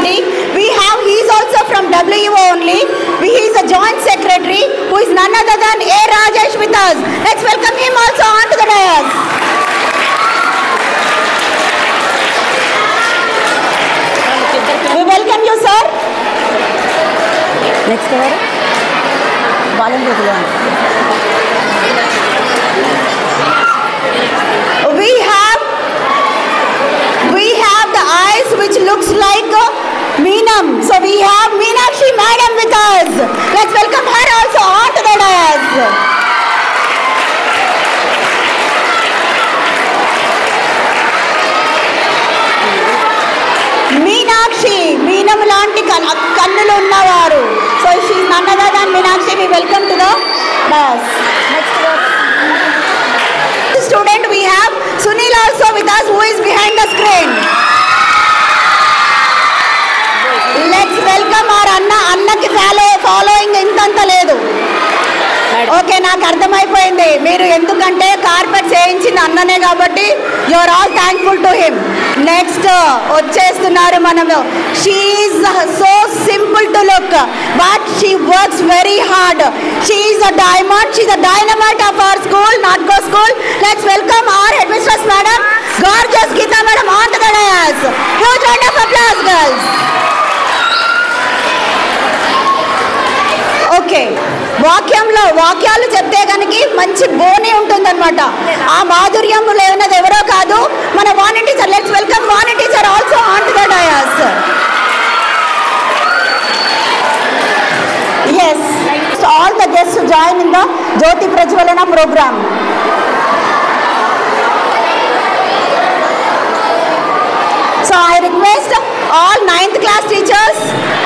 only. He is also from WEO only. He is a joint secretary who is none other than A. Rajesh with us. Let's welcome him also onto the dais. We welcome you, sir. Next over. We have the eyes which looks like Meenam. So we have Meenakshi madam with us. Let's welcome her also onto the dais. Meenakshi, Meenam lanti kannulu unnavaru. So she is none other than Meenakshi. We welcome to the dais. Next student we have Sunil also with us, who is behind the screen. Let's welcome our Annaki following intanta ledu. Okay, నాకు అర్థమైపోయింది మీరు ఎందుకంటే carpet చేయించిన అన్ననే కాబట్టి you are all thankful to him. Next వచ్చేస్తున్నారు మనము. She is so simple to look but she works very hard. She is a diamond. She is a dynamite of our school, Natco school. Let's welcome our headmistress madam gorgeous Geetha madam on to the dais. Huge round of applause girls. Okay, వాక్యాలు చెప్తే కనుక మంచి బోని ఉంటుందన్నమాట. ఆ మాధుర్యం లేనది ఎవరో కాదు మన Vani teacher. Let's welcome Vani teacher also on to the dais. Yes, so all the guests join in the Jyoti Prajwalana program. So I request all 9th class teachers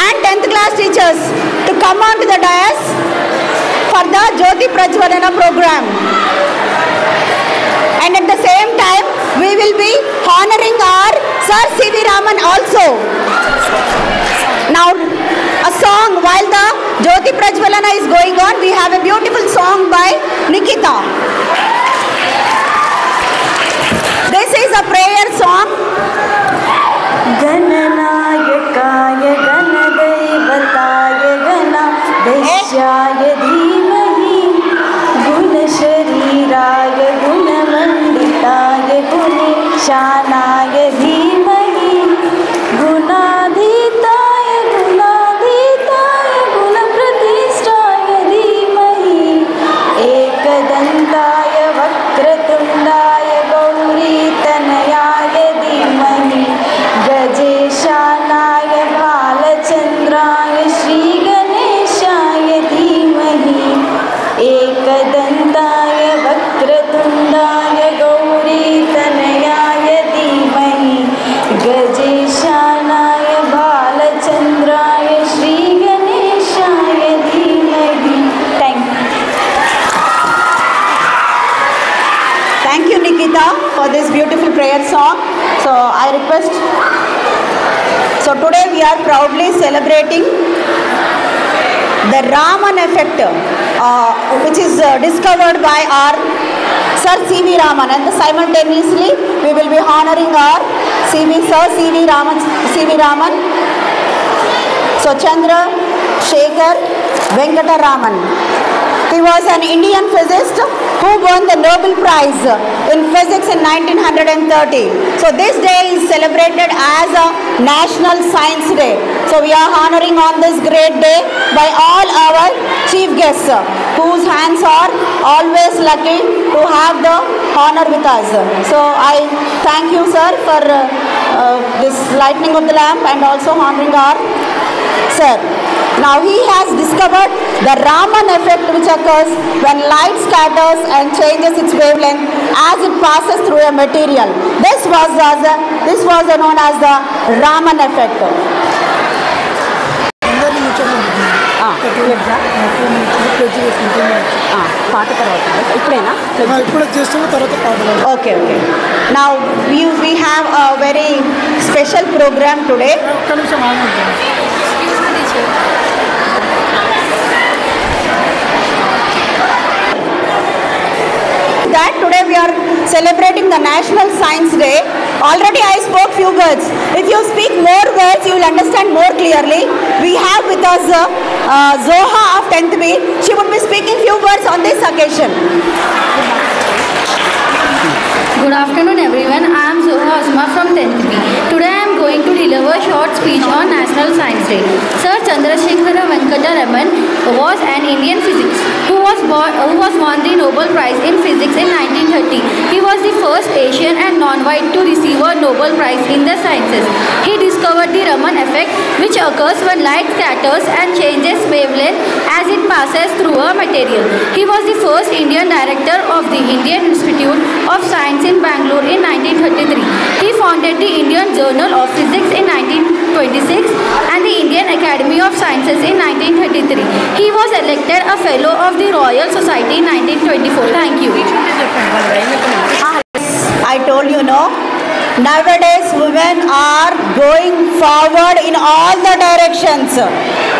and 10th class teachers to come on to the dais for the Jyoti Prajwalana program. And at the same time, we will be honoring our Sir C.V. Raman also. Now, a song while the Jyoti Prajwalana is going on, we have a beautiful song by Nikita. This is a prayer song. गणनायकाय गणदैवताय गणाध्यक्षाय धीमहि गुणशरीराय गुणमण्डिताय गुणेशानाय धीमहि गुणाधीताय गुणप्रतिष्ठाय धीमहि एकदन्ताय वक्रतुण्डाय गौरीतनयाय धीमहि गजेशानाय बालचन्द्राय श्रीगणेशाय धीमहि एकदन्ताय वक्रतुण्डाय गौरीतनयाय धीमहि गजेशानाय बालचन्द्राय श्रीगणेशाय धीमहि. Thank you, Nikita, for this beautiful prayer song. So I request. So today we are proudly celebrating the Raman effect, which is discovered by our Sir C.V. Raman, and simultaneously we will be honoring our Sir C.V. Raman. So Chandra Shekhar Venkata Raman. He was an Indian physicist who won the Nobel Prize in Physics in 1930. So this day is celebrated as a National Science Day. So we are honoring on this great day by all our chief guests, whose hands are always lucky to have the honor with us. So I thank you, sir, for this lighting of the lamp and also honoring our sir. Now he has discovered the Raman effect, which occurs when light scatters and changes its wavelength as it passes through a material. This was known as the Raman effect. Okay. Now we have a very special program today. That today we are celebrating the National Science Day. Already I spoke few words. If you speak more words, you will understand more clearly. We have with us Zoha of 10th B. She would be speaking few words on this occasion. Good afternoon everyone. I am Zoha Asma from 10th B. Today I am going to deliver a short speech on National Science Day. Sir Chandrasekhara Venkata Raman was an Indian physicist who was won the Nobel Prize in Physics in 1930. He was the first Asian and non-white to receive a Nobel Prize in the sciences. He discovered the Raman effect, which occurs when light scatters and changes wavelength as it passes through a material. He was the first Indian director of the Indian Institute of Science in Bangalore in 1933. He founded the Indian Journal of Physics in 1926 and the Indian Academy of Sciences in 1933. He was elected a Fellow of the Royal Society in 1924. Thank you. I told you, no? Nowadays women are going forward in all the directions.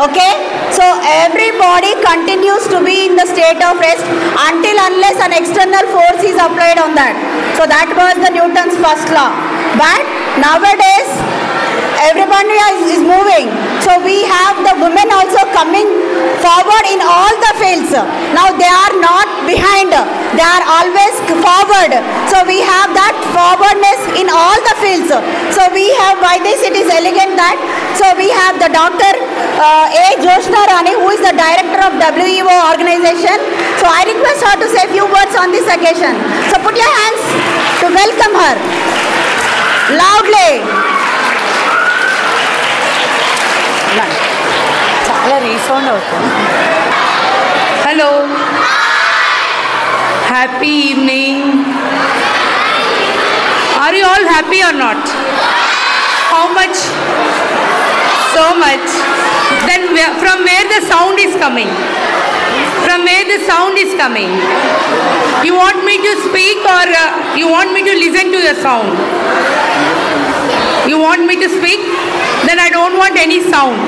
Okay? So everybody continues to be in the state of rest until unless an external force is applied on that. So that was the Newton's first law. But nowadays everybody is moving. So we have the women also coming forward in all the fields. Now they are not behind. They are always forward. So we have that forwardness in all the fields. So we have, by this it is elegant that, so we have the Dr. A. Joshna Rani, who is the director of WEO organization. So I request her to say a few words on this occasion. So put your hands to welcome her. Loudly. Hello. Happy evening. Are you all happy or not? How much? So much. Then from where the sound is coming? From where the sound is coming? You want me to speak or you want me to listen to the sound? You want me to speak? Then I don't want any sound.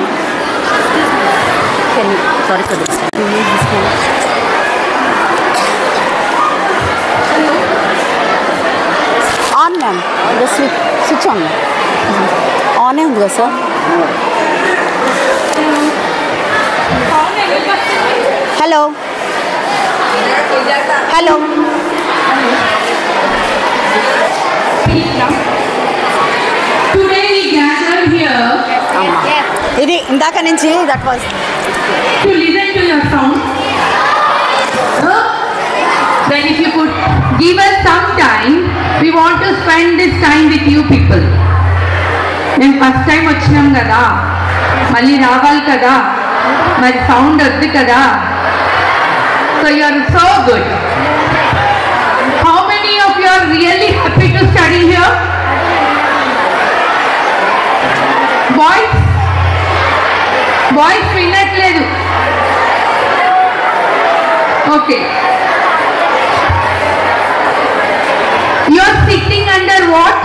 Sorry for this. On ma'am. The switch on. On है उनका sir. Hello. Hello. Today we gather here ఇది ఇందాక నుంచి that was to listen to your sound. Then if you could give us some time, we want to spend this time with you people. మేము first time వచ్చినాం కదా, మళ్ళీ రావాలి కదా, మరి సౌండ్ వద్దు కదా. So you are so good. How many of you are really happy to study here? Boys వినట్లేదు. Okay, you are sitting under what?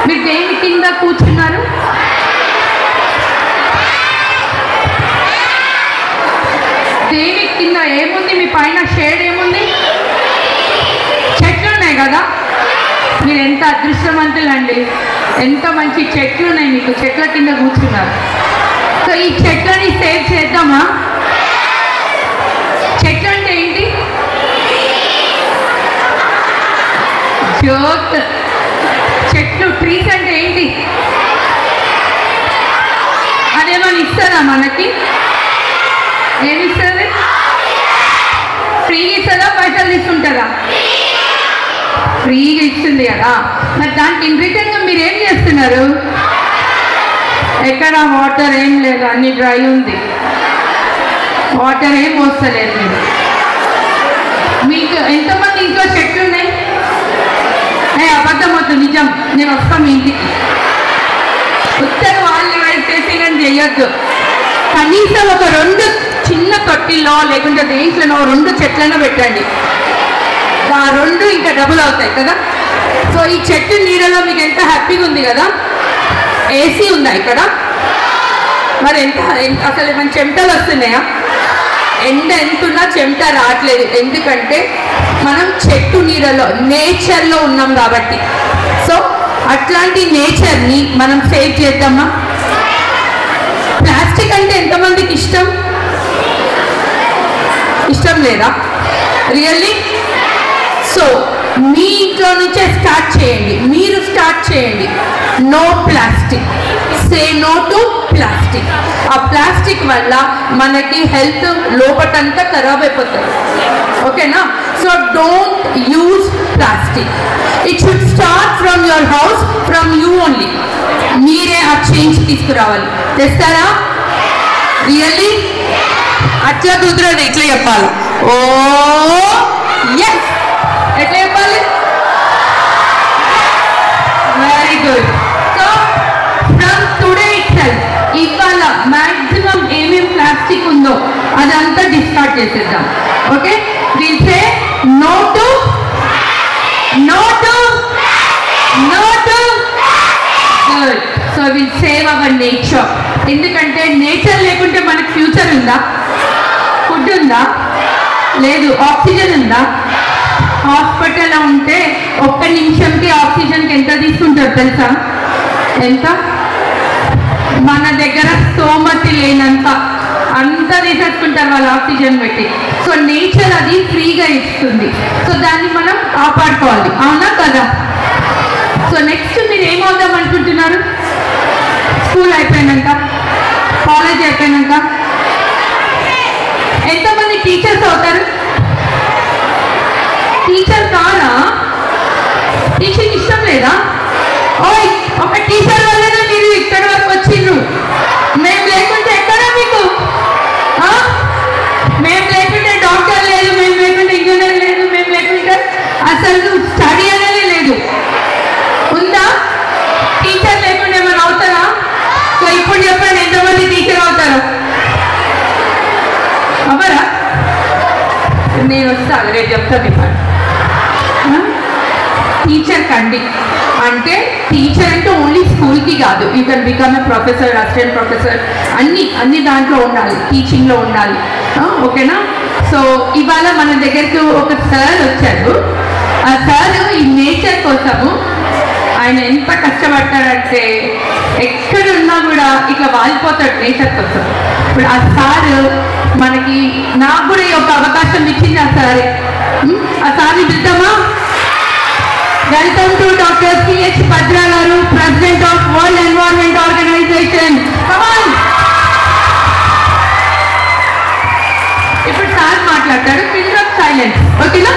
మీరు దేని కింద కూర్చున్నారు? దేని కింద ఏముంది? మీ పైన షేడ్ ఏముంది? చెట్లు ఉన్నాయి కదా. మీరు ఎంత అదృష్టవంతులండి, ఎంత మంచి చెట్లు ఉన్నాయి మీకు, చెట్ల కింద కూర్చున్నారు. సో ఈ చెట్లని సేవ్ చేద్దామా? చెట్లు అంటే ఏంటి? జోక్. చెట్లు, ట్రీస్ అంటే ఏంటి? అదేమని ఇస్తుందా మనకి? ఏమి ఇస్తుంది? ఫ్రీగా ఇస్తుందా, పైసలు తీసుకుంటుందా? ఫ్రీగా ఇస్తుంది కదా. మరి దానికి ఇన్ రిటర్న్గా మీరు ఏం చేస్తున్నారు? ఎక్కడ వాటర్ ఏం లేదు, అన్ని డ్రై ఉంది, వాటర్ ఏం వస్తలేదు. మీకు ఎంతమంది ఇంట్లో చెట్లు ఉన్నాయి? అబద్ధం వద్దు, నిజం. నేను వస్తాను మీ ఇంటికి. ఉత్తర వాళ్ళు వేసేసి నేను చెయ్యొద్దు. కనీసం ఒక 2 చిన్న తొట్టిల్లో లేకుంటే దేంట్లోనో 2 చెట్లను పెట్టండి. ఆ 2 ఇంకా డబుల్ అవుతాయి కదా. సో ఈ చెట్టు నీడలో మీకు ఎంత హ్యాపీగా ఉంది కదా. ఏసీ ఉందా ఇక్కడ? మరి ఎంత అసలు మన చెమటలు వస్తున్నాయా? ఎండ ఎంతున్నా చెమట రావట్లేదు, ఎందుకంటే మనం చెట్టు నీడలో నేచర్లో ఉన్నాం కాబట్టి. సో అట్లాంటి నేచర్ని మనం సేవ్ చేద్దామా? ప్లాస్టిక్ అంటే ఎంతమందికి ఇష్టం? ఇష్టం లేదా? రియల్లీ? సో మీ ఇంట్లో నుంచే స్టార్ట్ చేయండి, మీరు స్టార్ట్ చేయండి. No plastic, say no to plastic. ఆ ప్లాస్టిక్ వల్ల మనకి హెల్త్ లోపటంతా ఖరాబ్ అయిపోతుంది. ఓకేనా? So don't use plastic. It should start from your house, from you only. మీరే ఆ చేంజ్ తీసుకురావాలి. తెస్తారా? రియల్లీ? అట్లా కుదరదు, ఇట్లా చెప్పాలి. ఓ ఎస్, ఎట్లా చెప్పాలి? Very good. So from today itself, ఇవాళ మ్యాక్సిమం ఏమేమి ప్లాస్టిక్ ఉందో అదంతా డిస్కార్డ్ చేసేద్దాం. Okay? Will say no to good. So will save hour nature. ఎందుకంటే నేచర్ లేకుంటే మనకు ఫ్యూచర్ ఉందా? ఫుడ్ ఉందా? లేదు. ఆక్సిజన్ ఉందా? హాస్పిటల్లో ఉంటే ఒక్క నిమిషంకి ఆక్సిజన్కి ఎంత తీసుకుంటారు తెలుసా? ఎంత? మన దగ్గర స్తోమతి లేనంత అంతా తీసేసుకుంటారు వాళ్ళు ఆక్సిజన్ పెట్టి. సో నేచర్ అది ఫ్రీగా ఇస్తుంది. సో దాన్ని మనం కాపాడుకోవాలి. అవునా కదా? సో నెక్స్ట్ మీరు ఏమవుదాం అనుకుంటున్నారు? స్కూల్ అయిపోయినాక, కాలేజ్ అయిపోయినాక ఎంతమంది టీచర్స్ అవుతారు? టీచర్ కాదా? టీచింగ్ ఇష్టం లేదా? ఓయ్, ఒక టీచర్ వల్లనే మీరు ఇక్కడ వరకు వచ్చిండ్రు. మేము లేకుంటే ఎక్కడ మీకు? మేము లేకుంటే డాక్టర్ లేదు, మేము లేకుంటే ఇంజనీర్ లేదు, మేము లేకుంటే అసలు స్టడీ అనేది లేదు. ఉందా? టీచర్ లేకుండా ఏమైనా అవుతారా? సో ఇప్పుడు చెప్పండి, ఎంతమంది టీచర్ అవుతారు? అవరా? నేను వస్తాను, రేపు చెప్తాను. ఇప్పుడు టీచర్ కండి అంటే టీచర్ అంటే ఓన్లీ స్కూల్కి కాదు. You can become a professor, assistant professor, అన్ని దాంట్లో ఉండాలి, టీచింగ్లో ఉండాలి. ఓకేనా? సో ఇవాళ మన దగ్గరకు ఒక సార్ వచ్చారు. ఆ సార్ ఈ నేచర్ కోసము ఆయన ఎంత కష్టపడతాడంటే ఎక్కడున్నా కూడా ఇట్లా వాలిపోతాడు నేచర్ కోసం. ఇప్పుడు ఆ సార్ మనకి, నాకు కూడా ఈ ఒక అవకాశం ఇచ్చింది ఆ సారే. ఆ సార్ని పిలుద్దామా? Welcome to doctor CH Bhadra garu, president of world environment organisation. ఇప్పుడు సార్ మాట్లాడతాడు. Pillar of silence. ఓకేనా?